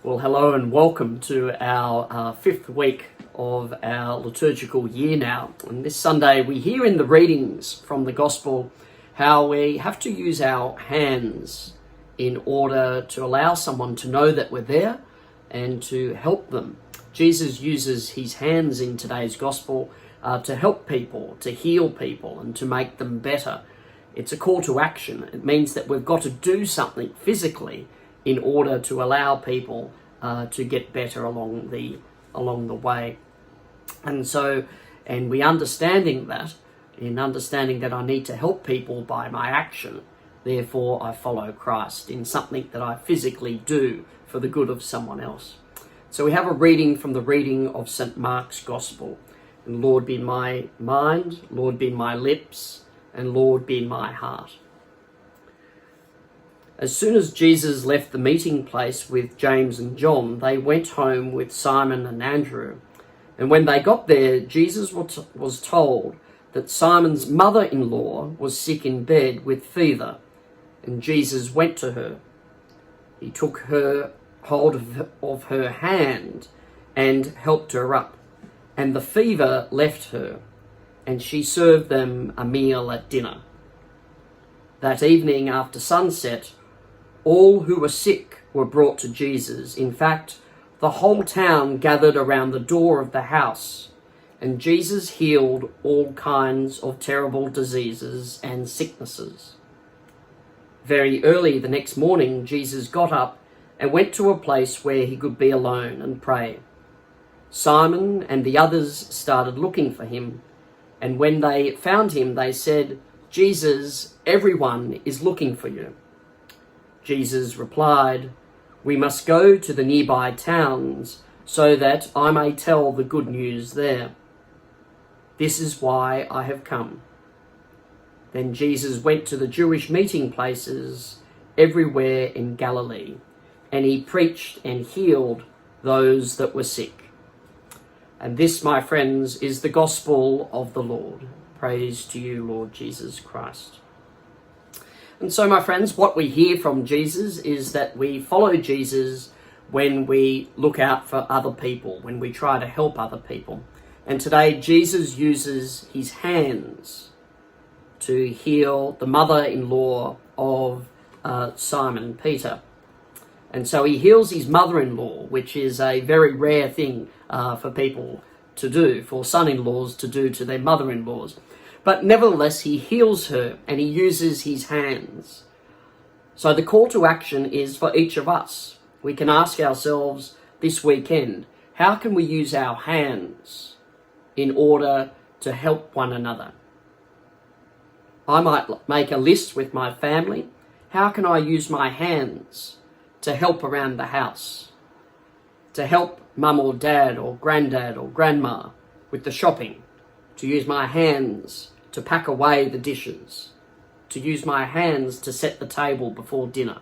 Well, hello and welcome to our fifth week of our liturgical year now. And this Sunday we hear in the readings from the Gospel how we have to use our hands in order to allow someone to know that we're there and to help them. Jesus uses his hands in today's Gospel to help people, to heal people and to make them better. It's a call to action. It means that we've got to do something physically in order to allow people to get better along the way. And we understanding that I need to help people by my action, therefore I follow Christ in something that I physically do for the good of someone else. So we have a reading from the reading of St. Mark's Gospel. And Lord be in my mind, Lord be in my lips, and Lord be in my heart. As soon as Jesus left the meeting place with James and John, they went home with Simon and Andrew. And when they got there, Jesus was told that Simon's mother-in-law was sick in bed with fever, and Jesus went to her. He took hold of her hand and helped her up, and the fever left her, and she served them a meal at dinner. That evening after sunset, all who were sick were brought to Jesus. In fact, the whole town gathered around the door of the house, and Jesus healed all kinds of terrible diseases and sicknesses. Very early the next morning, Jesus got up and went to a place where he could be alone and pray. Simon and the others started looking for him, and when they found him, they said, "Jesus, everyone is looking for you." Jesus replied, "We must go to the nearby towns so that I may tell the good news there. This is why I have come." Then Jesus went to the Jewish meeting places everywhere in Galilee, and he preached and healed those that were sick. And this, my friends, is the gospel of the Lord. Praise to you, Lord Jesus Christ. And so, my friends, what we hear from Jesus is that we follow Jesus when we look out for other people, when we try to help other people. And today, Jesus uses his hands to heal the mother-in-law of Simon Peter. And so he heals his mother-in-law, which is a very rare thing for people to do, for son-in-laws to do to their mother-in-laws. But nevertheless, he heals her and he uses his hands. So the call to action is for each of us. We can ask ourselves this weekend, how can we use our hands in order to help one another? I might make a list with my family. How can I use my hands to help around the house? To help mum or dad or granddad or grandma with the shopping? To use my hands to pack away the dishes, to use my hands to set the table before dinner,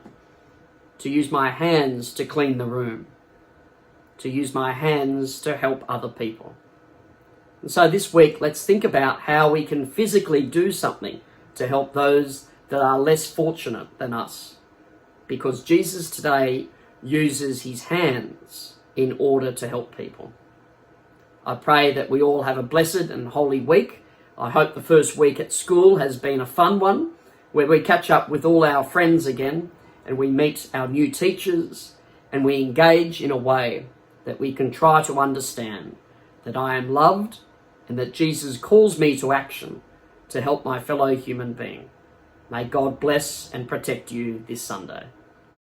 to use my hands to clean the room, to use my hands to help other people. And so this week, let's think about how we can physically do something to help those that are less fortunate than us, because Jesus today uses his hands in order to help people. I pray that we all have a blessed and holy week. I hope the first week at school has been a fun one, where we catch up with all our friends again, and we meet our new teachers, and we engage in a way that we can try to understand that I am loved, and that Jesus calls me to action to help my fellow human being. May God bless and protect you this Sunday.